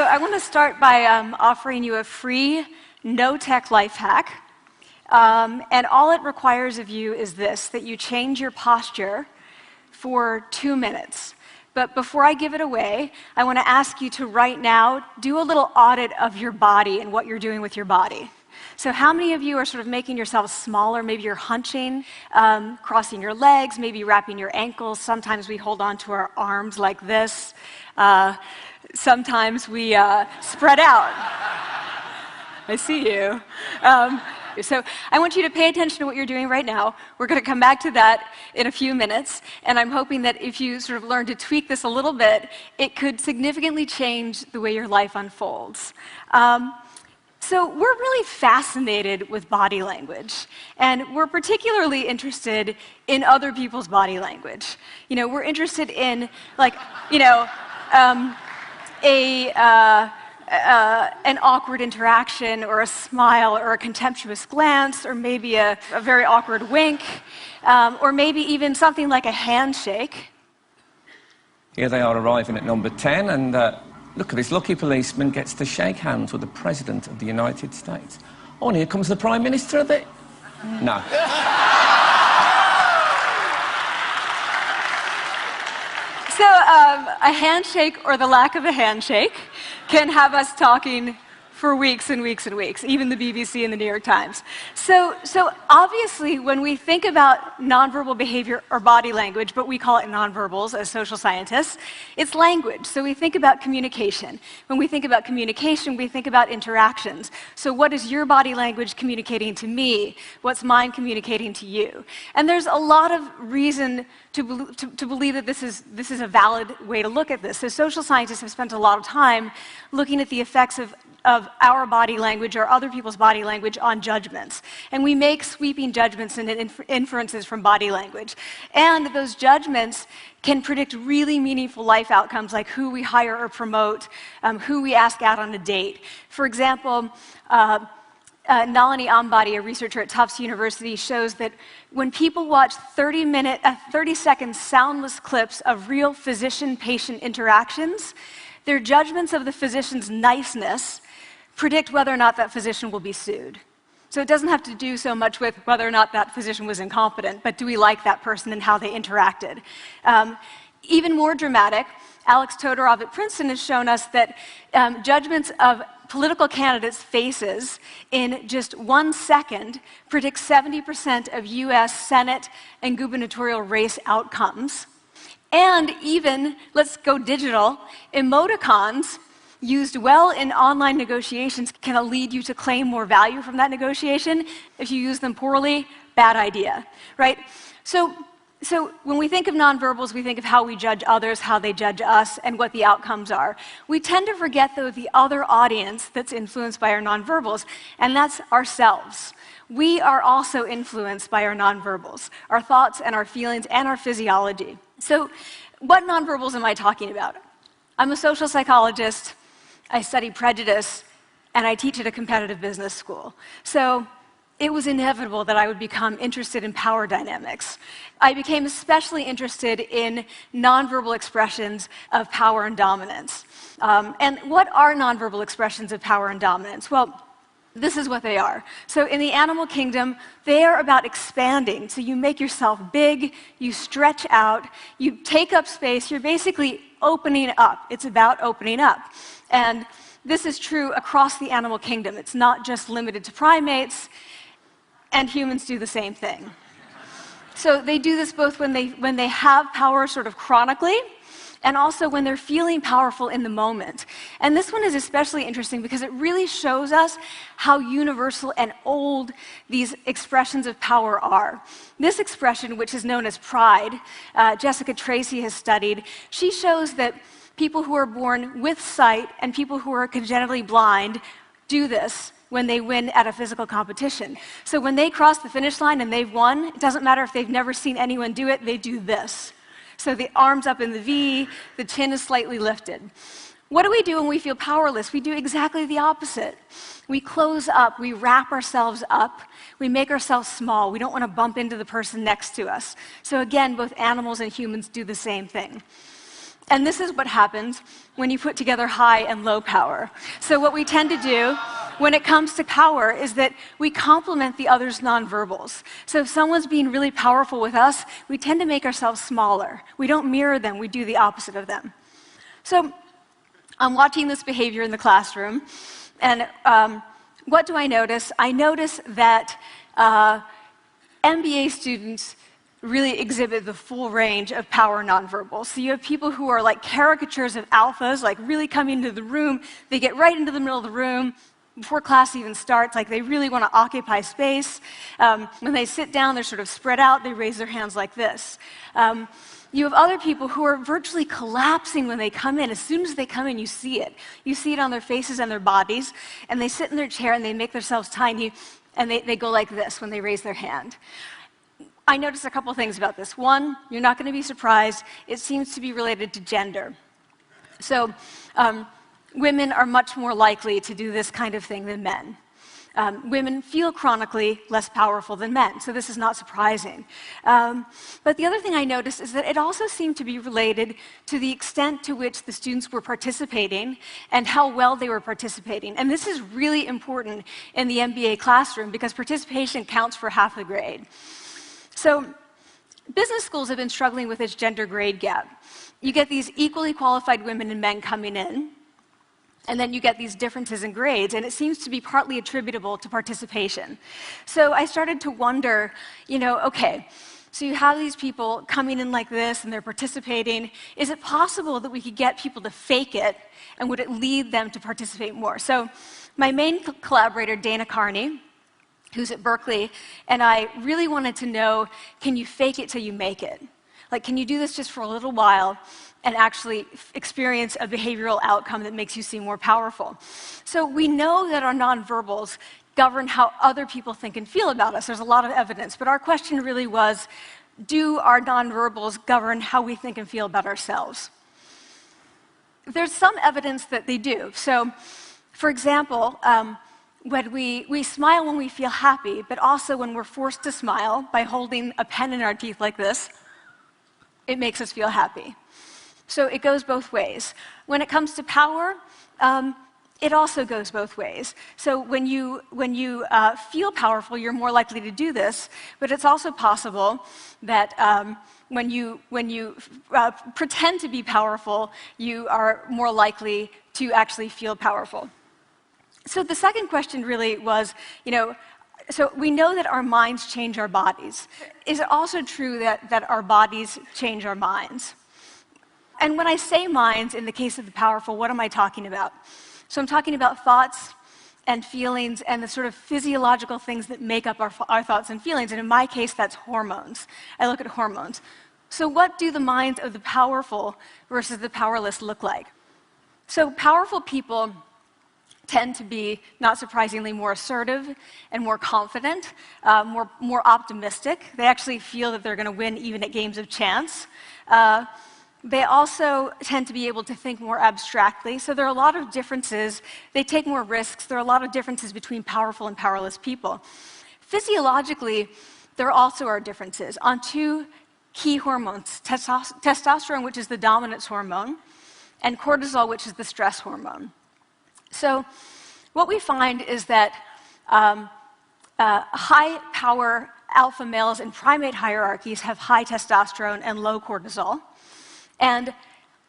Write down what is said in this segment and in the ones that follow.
I want to start by offering you a free, no-tech life hack. And all it requires of you is this, that you change your posture for 2 minutes. But before I give it away, I want to ask you to right now do a little audit of your body and what you're doing with your body. So how many of you are sort of making yourselves smaller? Maybe you're hunching, crossing your legs, maybe wrapping your ankles. Sometimes we hold on to our arms like this. Sometimes we spread out. I see you. So I want you to pay attention to what you're doing right now. We're going to come back to that in a few minutes, and I'm hoping that if you sort of learn to tweak this a little bit, it could significantly change the way your life unfolds. So we're really fascinated with body language, and we're particularly interested in other people's body language. You know, we're interested in, like, you know, an awkward interaction, or a smile, or a contemptuous glance, or maybe a very awkward wink, or maybe even something like a handshake. Here they are arriving at number 10, and look at this lucky policeman gets to shake hands with the President of the United States. Oh, and here comes the Prime Minister of the... No. So a handshake, or the lack of a handshake, can have us talking for weeks and weeks and weeks, even the BBC and the New York Times. So obviously, when we think about nonverbal behavior or body language, but we call it nonverbals as social scientists, it's language. So we think about communication. When we think about communication, we think about interactions. So what is your body language communicating to me? What's mine communicating to you? And there's a lot of reason to believe that this is a valid way to look at this. So social scientists have spent a lot of time looking at the effects of our body language or other people's body language on judgments. And we make sweeping judgments and inferences from body language. And those judgments can predict really meaningful life outcomes, like who we hire or promote, who we ask out on a date. For example, Nalini Ambady, a researcher at Tufts University, shows that when people watch 30-second soundless clips of real physician-patient interactions, their judgments of the physician's niceness predict whether or not that physician will be sued. So it doesn't have to do so much with whether or not that physician was incompetent, but do we like that person and how they interacted? Even more dramatic, Alex Todorov at Princeton has shown us that judgments of political candidates' faces in just 1 second predict 70% of US Senate and gubernatorial race outcomes. And even, let's go digital, emoticons used well in online negotiations can lead you to claim more value from that negotiation. If you use them poorly, bad idea, right? So when we think of nonverbals, we think of how we judge others, how they judge us, and what the outcomes are. We tend to forget, though, the other audience that's influenced by our nonverbals, and that's ourselves. We are also influenced by our nonverbals, our thoughts and our feelings and our physiology. So what nonverbals am I talking about? I'm a social psychologist, I study prejudice, and I teach at a competitive business school. So it was inevitable that I would become interested in power dynamics. I became especially interested in nonverbal expressions of power and dominance. And what are nonverbal expressions of power and dominance? Well, this is what they are. So in the animal kingdom, they are about expanding. So you make yourself big, you stretch out, you take up space, you're basically opening up. It's about opening up. And this is true across the animal kingdom. It's not just limited to primates, and humans do the same thing. So they do this both when they have power sort of chronically, and also when they're feeling powerful in the moment. And this one is especially interesting because it really shows us how universal and old these expressions of power are. This expression, which is known as pride, Jessica Tracy has studied, she shows that people who are born with sight and people who are congenitally blind do this when they win at a physical competition. So when they cross the finish line and they've won, it doesn't matter if they've never seen anyone do it, they do this. So the arms up in the V, the chin is slightly lifted. What do we do when we feel powerless? We do exactly the opposite. We close up, we wrap ourselves up, we make ourselves small. We don't want to bump into the person next to us. So again, both animals and humans do the same thing. And this is what happens when you put together high and low power. So what we tend to do when it comes to power is that we complement the other's nonverbals. So if someone's being really powerful with us, we tend to make ourselves smaller. We don't mirror them, we do the opposite of them. So I'm watching this behavior in the classroom, and what do I notice? I notice that MBA students really exhibit the full range of power nonverbals. So you have people who are like caricatures of alphas, like really coming into the room. They get right into the middle of the room before class even starts, like they really want to occupy space. When they sit down, they're sort of spread out. They raise their hands like this. You have other people who are virtually collapsing when they come in. As soon as they come in, you see it. You see it on their faces and their bodies, and they sit in their chair and they make themselves tiny, and they go like this when they raise their hand. I noticed a couple things about this. One, you're not going to be surprised. It seems to be related to gender. So women are much more likely to do this kind of thing than men. Women feel chronically less powerful than men, so this is not surprising. But the other thing I noticed is that it also seemed to be related to the extent to which the students were participating and how well they were participating. And this is really important in the MBA classroom because participation counts for half the grade. So business schools have been struggling with this gender grade gap. You get these equally qualified women and men coming in, and then you get these differences in grades, and it seems to be partly attributable to participation. So I started to wonder, okay, so you have these people coming in like this, and they're participating. Is it possible that we could get people to fake it, and would it lead them to participate more? So my main collaborator, Dana Carney, who's at Berkeley, and I really wanted to know, can you fake it till you make it? Like, can you do this just for a little while and actually experience a behavioral outcome that makes you seem more powerful? So we know that our nonverbals govern how other people think and feel about us. There's a lot of evidence, but our question really was, do our nonverbals govern how we think and feel about ourselves? There's some evidence that they do. So, for example, when we smile when we feel happy, but also when we're forced to smile by holding a pen in our teeth like this, it makes us feel happy. So it goes both ways. When it comes to power, it also goes both ways. So when you feel powerful, you're more likely to do this, but it's also possible that when you pretend to be powerful, you are more likely to actually feel powerful. So the second question really was, so we know that our minds change our bodies. Is it also true that our bodies change our minds? And when I say minds, in the case of the powerful, what am I talking about? So I'm talking about thoughts and feelings and the sort of physiological things that make up our thoughts and feelings. And in my case, that's hormones. I look at hormones. So what do the minds of the powerful versus the powerless look like? So powerful people tend to be, not surprisingly, more assertive and more confident, more optimistic. They actually feel that they're going to win even at games of chance. They also tend to be able to think more abstractly. So there are a lot of differences. They take more risks. There are a lot of differences between powerful and powerless people. Physiologically, there also are differences on two key hormones, testosterone, which is the dominance hormone, and cortisol, which is the stress hormone. So what we find is that high-power alpha males in primate hierarchies have high testosterone and low cortisol, and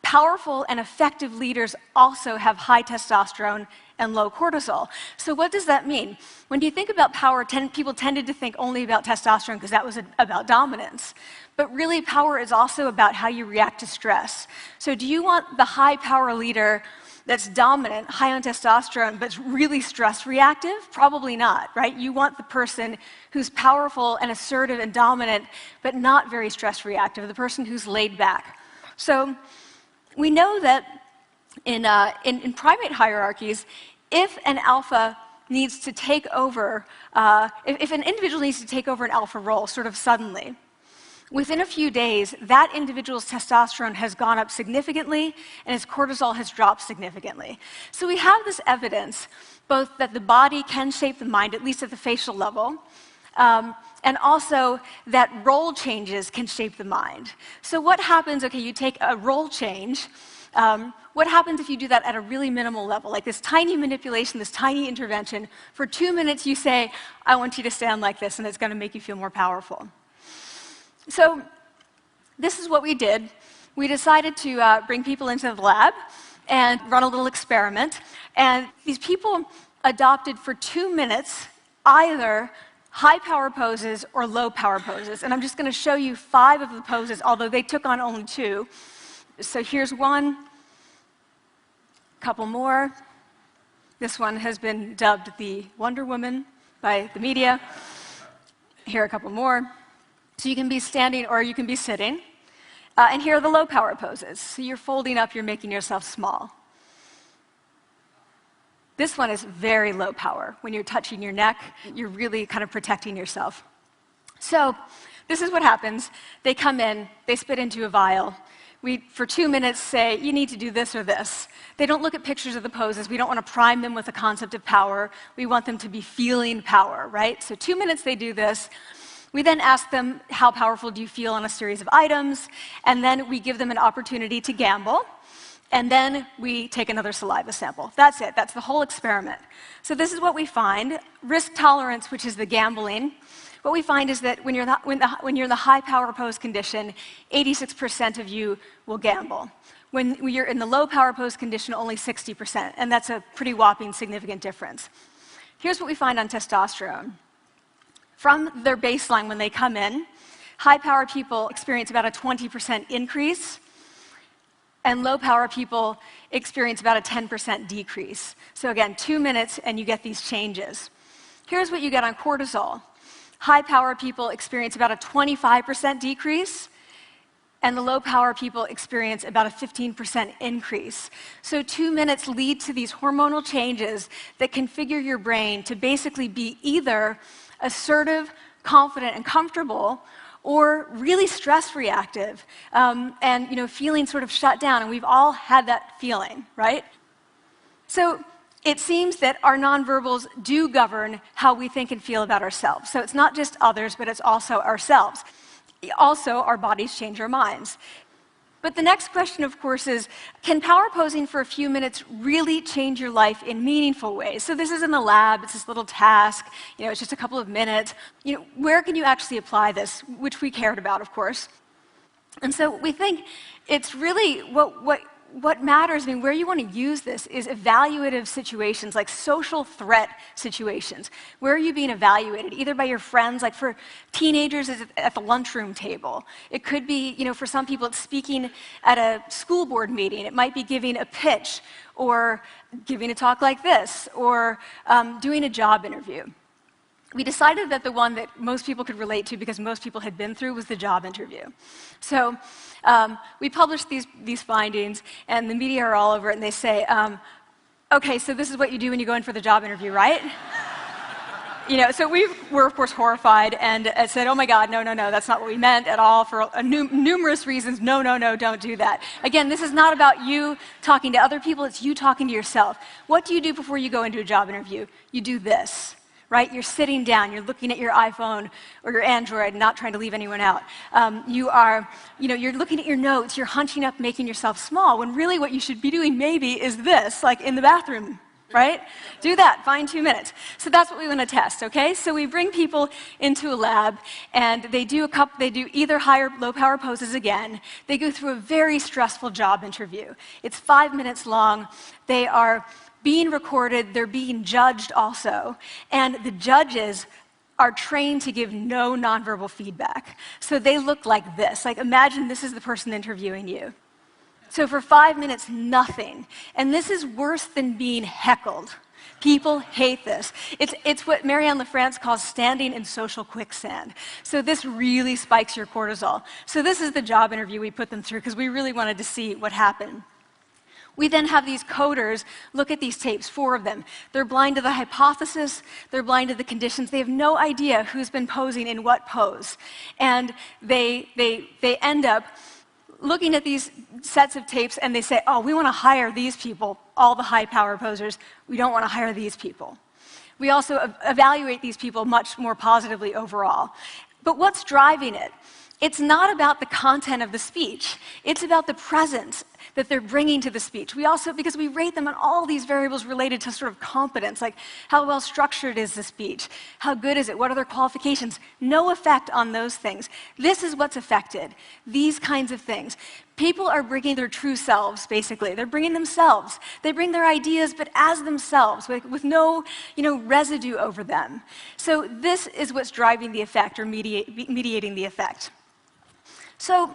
powerful and effective leaders also have high testosterone and low cortisol. So what does that mean? When you think about power, people tended to think only about testosterone because that was about dominance. But really, power is also about how you react to stress. So do you want the high-power leader that's dominant, high on testosterone, but really stress reactive? Probably not, right? You want the person who's powerful and assertive and dominant, but not very stress reactive, the person who's laid back. So we know that in primate hierarchies, if an alpha needs to take over, if an individual needs to take over an alpha role sort of suddenly, within a few days, that individual's testosterone has gone up significantly and his cortisol has dropped significantly. So we have this evidence, both that the body can shape the mind, at least at the facial level, and also that role changes can shape the mind. So what happens, okay, you take a role change, what happens if you do that at a really minimal level, like this tiny manipulation, this tiny intervention? For 2 minutes you say, I want you to stand like this, and it's going to make you feel more powerful. So this is what we did. We decided to bring people into the lab and run a little experiment. And these people adopted for 2 minutes either high power poses or low power poses. And I'm just going to show you 5 of the poses, although they took on only 2. So here's one, a couple more. This one has been dubbed the Wonder Woman by the media. Here are a couple more. So you can be standing or you can be sitting. And here are the low power poses. So you're folding up, you're making yourself small. This one is very low power. When you're touching your neck, you're really kind of protecting yourself. So this is what happens. They come in, they spit into a vial. We, for 2 minutes, say, you need to do this or this. They don't look at pictures of the poses. We don't want to prime them with the concept of power. We want them to be feeling power, right? So 2 minutes they do this. We then ask them, how powerful do you feel on a series of items? And then we give them an opportunity to gamble. And then we take another saliva sample. That's it. That's the whole experiment. So this is what we find. Risk tolerance, which is the gambling. What we find is that when you're in the high power pose condition, 86% of you will gamble. When you're in the low power pose condition, only 60%. And that's a pretty whopping significant difference. Here's what we find on testosterone. From their baseline when they come in, high-power people experience about a 20% increase, and low-power people experience about a 10% decrease. So again, 2 minutes and you get these changes. Here's what you get on cortisol. High-power people experience about a 25% decrease, and the low-power people experience about a 15% increase. So 2 minutes lead to these hormonal changes that configure your brain to basically be either assertive, confident, and comfortable, or really stress-reactive, and feeling sort of shut down. And we've all had that feeling, right? So it seems that our nonverbals do govern how we think and feel about ourselves. So it's not just others, but it's also ourselves. Also, our bodies change our minds. But the next question, of course, is, can power posing for a few minutes really change your life in meaningful ways? So this is in the lab, it's this little task, it's just a couple of minutes. Where can you actually apply this, which we cared about, of course. And so we think it's really what matters, where you want to use this is evaluative situations, like social threat situations. Where are you being evaluated? Either by your friends, like for teenagers, it's at the lunchroom table. It could be, for some people, it's speaking at a school board meeting. It might be giving a pitch, or giving a talk like this, or doing a job interview. We decided that the one that most people could relate to, because most people had been through, was the job interview. So we published these findings, and the media are all over it, and they say, okay, so this is what you do when you go in for the job interview, right? So we were, of course, horrified, and said, oh my God, no, that's not what we meant at all, for numerous reasons. No, don't do that. Again, this is not about you talking to other people, it's you talking to yourself. What do you do before you go into a job interview? You do this. Right? You're sitting down, you're looking at your iPhone or your Android, not trying to leave anyone out. You're looking at your notes, you're hunching up, making yourself small, when really what you should be doing maybe is this, like in the bathroom, right? Do that, find 2 minutes. So that's what we want to test, okay? So we bring people into a lab, and they do either high or low power poses again. They go through a very stressful job interview. It's 5 minutes long. They are being recorded, they're being judged also, and the judges are trained to give no nonverbal feedback. So they look like this. Like, imagine this is the person interviewing you. So for 5 minutes, nothing. And this is worse than being heckled. People hate this. It's what Marianne LaFrance calls standing in social quicksand. So this really spikes your cortisol. So this is the job interview we put them through, because we really wanted to see what happened. We then have these coders look at these tapes, 4 of them. They're blind to the hypothesis, they're blind to the conditions. They have no idea who's been posing in what pose. And they end up looking at these sets of tapes, and they say, oh, we want to hire these people, all the high power posers. We don't want to hire these people. We also evaluate these people much more positively overall. But what's driving it? It's not about the content of the speech. It's about the presence that they're bringing to the speech. We also, because we rate them on all these variables related to sort of competence, like how well structured is the speech? How good is it? What are their qualifications? No effect on those things. This is what's affected, these kinds of things. People are bringing their true selves, basically. They're bringing themselves. They bring their ideas, but as themselves, with no residue over them. So this is what's driving the effect or mediating the effect. So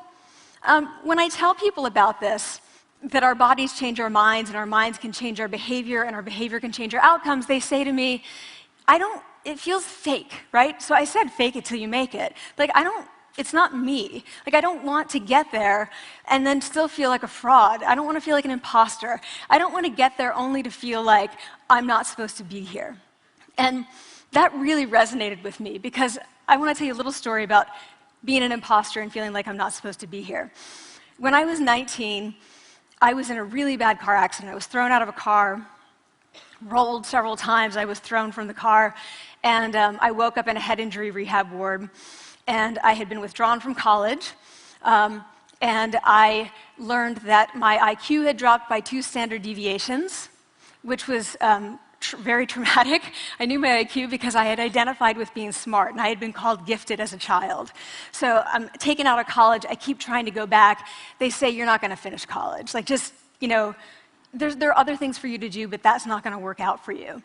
when I tell people about this, that our bodies change our minds and our minds can change our behavior and our behavior can change our outcomes, they say to me, it feels fake, right? So I said, fake it till you make it. Like, it's not me. Like, I don't want to get there and then still feel like a fraud. I don't want to feel like an imposter. I don't want to get there only to feel like I'm not supposed to be here. And that really resonated with me because I want to tell you a little story about being an imposter and feeling like I'm not supposed to be here. When I was 19, I was in a really bad car accident. I was thrown out of a car, rolled several times. I was thrown from the car, and I woke up in a head injury rehab ward. And I had been withdrawn from college, and I learned that my IQ had dropped by 2 standard deviations, which was very traumatic. I knew my IQ because I had identified with being smart, and I had been called gifted as a child. So I'm taken out of college. I keep trying to go back. They say, you're not going to finish college. Like, just, there are other things for you to do, but that's not going to work out for you.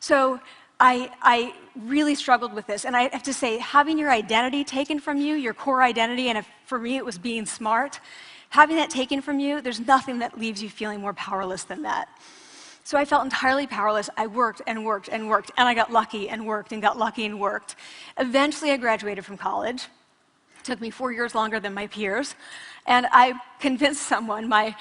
So I really struggled with this. And I have to say, having your identity taken from you, your core identity, and for me it was being smart, having that taken from you, there's nothing that leaves you feeling more powerless than that. So I felt entirely powerless. I worked and worked and worked, and I got lucky and worked and got lucky and worked. Eventually, I graduated from college. It took me 4 years longer than my peers. And I convinced someone, my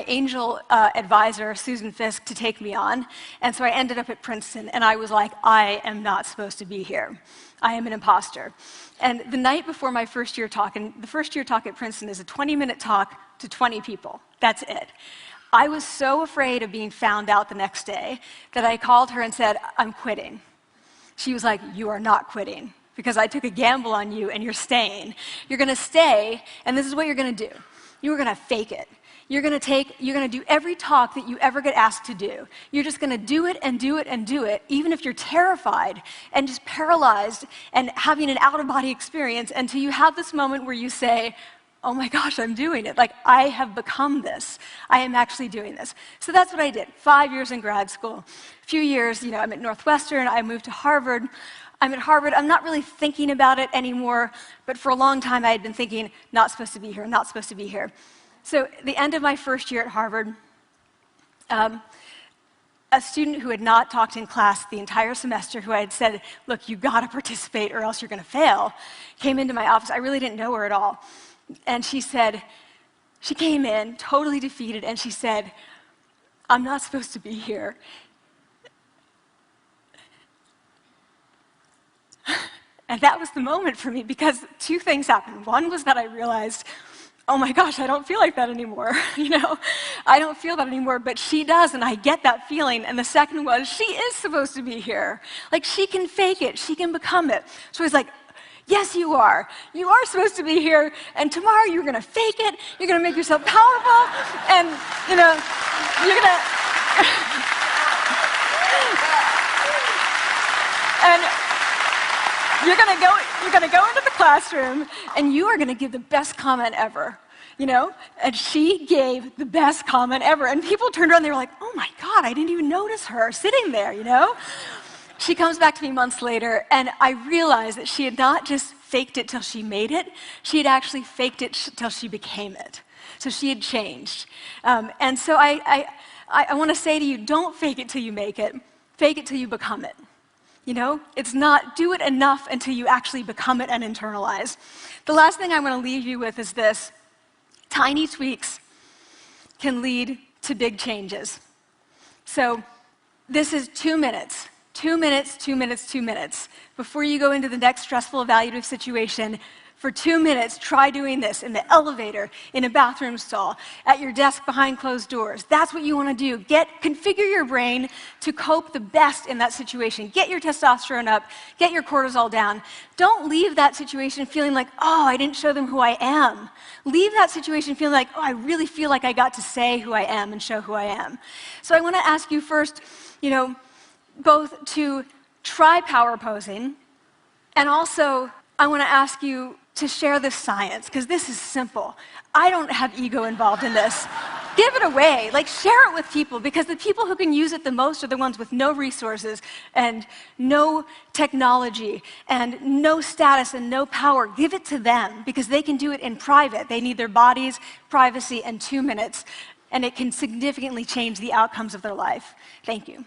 angel advisor, Susan Fisk, to take me on. And so I ended up at Princeton, and I was like, I am not supposed to be here. I am an imposter. And the night before my first year talk, and the first year talk at Princeton is a 20-minute talk to 20 people. That's it. I was so afraid of being found out the next day that I called her and said, I'm quitting. She was like, you are not quitting, because I took a gamble on you and you're staying. You're going to stay, and this is what you're going to do. You're going to fake it. You're going to do every talk that you ever get asked to do. You're just going to do it and do it and do it, even if you're terrified and just paralyzed and having an out-of-body experience until you have this moment where you say, oh my gosh, I'm doing it. Like, I have become this. I am actually doing this. So that's what I did. 5 years in grad school. A few years, I'm at Northwestern. I moved to Harvard. I'm at Harvard. I'm not really thinking about it anymore, but for a long time I had been thinking, not supposed to be here, not supposed to be here. So at the end of my first year at Harvard, a student who had not talked in class the entire semester, who I had said, look, you got to participate or else you're going to fail, came into my office. I really didn't know her at all. And she came in totally defeated, and she said, I'm not supposed to be here. And that was the moment for me, because 2 things happened. One was that I realized, oh my gosh, I don't feel like that anymore. I don't feel that anymore, but she does, and I get that feeling. And the second was, she is supposed to be here. Like, she can fake it, she can become it. So I was like, yes, you are. You are supposed to be here, and tomorrow you're going to fake it, you're going to make yourself powerful, and, you're going to... and you're going to go into the classroom, and you are going to give the best comment ever, And she gave the best comment ever. And people turned around, they were like, oh my God, I didn't even notice her sitting there, She comes back to me months later, and I realized that she had not just faked it till she made it, she had actually faked it till she became it. So she had changed. And so I want to say to you, don't fake it till you make it. Fake it till you become it. It's not do it enough until you actually become it and internalize. The last thing I want to leave you with is this. Tiny tweaks can lead to big changes. So this is 2 minutes. 2 minutes, 2 minutes, 2 minutes. Before you go into the next stressful evaluative situation, For 2 minutes, try doing this in the elevator, in a bathroom stall, at your desk behind closed doors. That's what you want to do. Configure your brain to cope the best in that situation. Get your testosterone up, get your cortisol down. Don't leave that situation feeling like, oh, I didn't show them who I am. Leave that situation feeling like, oh, I really feel like I got to say who I am and show who I am. So I want to ask you first, both to try power posing, and also I want to ask you to share this science, because this is simple. I don't have ego involved in this. Give it away. Share it with people, because the people who can use it the most are the ones with no resources and no technology and no status and no power. Give it to them, because they can do it in private. They need their bodies, privacy, and 2 minutes, and it can significantly change the outcomes of their life. Thank you.